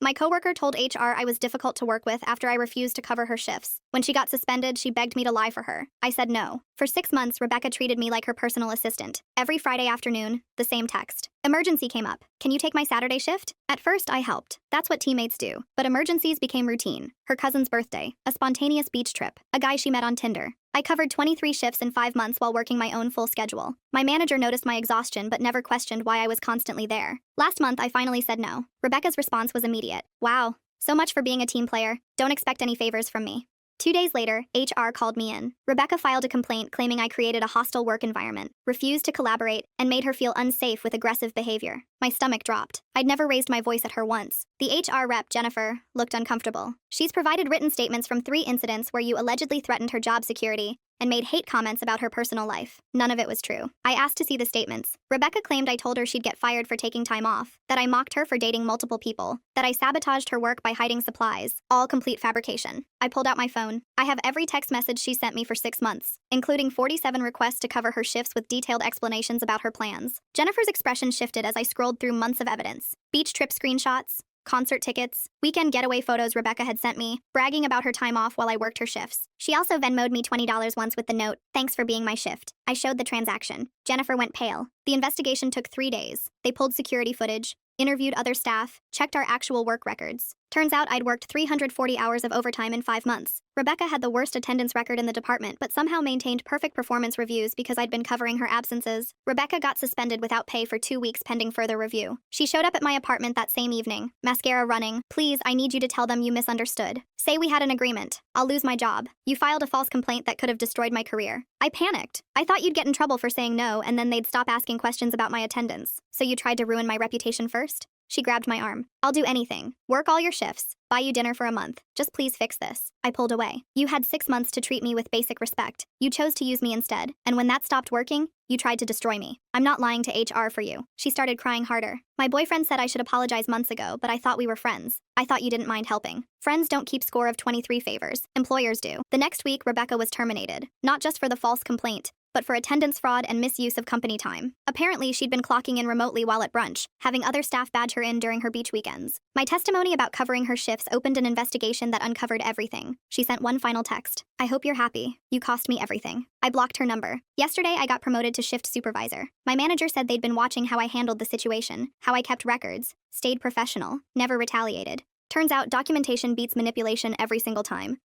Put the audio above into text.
My coworker told HR I was difficult to work with after I refused to cover her shifts. When she got suspended, she begged me to lie for her. I said no. For 6 months, Rebecca treated me like her personal assistant. Every Friday afternoon, the same text. Emergency came up. Can you take my Saturday shift? At first, I helped. That's what teammates do. But emergencies became routine. Her cousin's birthday, a spontaneous beach trip, a guy she met on Tinder. I covered 23 shifts in 5 months while working my own full schedule. My manager noticed my exhaustion but never questioned why I was constantly there. Last month, I finally said no. Rebecca's response was immediate. Wow, so much for being a team player. Don't expect any favors from me. 2 days later, HR called me in. Rebecca filed a complaint claiming I created a hostile work environment, refused to collaborate, and made her feel unsafe with aggressive behavior. My stomach dropped. I'd never raised my voice at her once. The HR rep, Jennifer, looked uncomfortable. She's provided written statements from 3 incidents where you allegedly threatened her job security and made hate comments about her personal life. None of it was true. I asked to see the statements. Rebecca claimed I told her she'd get fired for taking time off, that I mocked her for dating multiple people, that I sabotaged her work by hiding supplies. All complete fabrication. I pulled out my phone. I have every text message she sent me for 6 months, including 47 requests to cover her shifts with detailed explanations about her plans. Jennifer's expression shifted as I scrolled through months of evidence. Beach trip screenshots, concert tickets, weekend getaway photos Rebecca had sent me, bragging about her time off while I worked her shifts. She also Venmo'd me $20 once with the note, "Thanks for being my shift." I showed the transaction. Jennifer went pale. The investigation took 3 days. They pulled security footage, interviewed other staff, checked our actual work records. Turns out I'd worked 340 hours of overtime in 5 months. Rebecca had the worst attendance record in the department, but somehow maintained perfect performance reviews because I'd been covering her absences. Rebecca got suspended without pay for 2 weeks pending further review. She showed up at my apartment that same evening, mascara running. "Please, I need you to tell them you misunderstood. Say we had an agreement. I'll lose my job. You filed a false complaint that could have destroyed my career." I panicked. I thought you'd get in trouble for saying no, and then they'd stop asking questions about my attendance. So you tried to ruin my reputation first? She grabbed my arm. "I'll do anything. Work all your shifts. Buy you dinner for a month. Just please fix this." I pulled away. "You had 6 months to treat me with basic respect. You chose to use me instead. And when that stopped working, you tried to destroy me. I'm not lying to HR for you." She started crying harder. "My boyfriend said I should apologize months ago, but I thought we were friends. I thought you didn't mind helping. Friends don't keep score of 23 favors. Employers do." The next week, Rebecca was terminated. Not just for the false complaint, but for attendance fraud and misuse of company time. Apparently, she'd been clocking in remotely while at brunch, having other staff badge her in during her beach weekends. My testimony about covering her shifts opened an investigation that uncovered everything. She sent one final text. "I hope you're happy. You cost me everything." I blocked her number. Yesterday, I got promoted to shift supervisor. My manager said they'd been watching how I handled the situation, how I kept records, stayed professional, never retaliated. Turns out documentation beats manipulation every single time.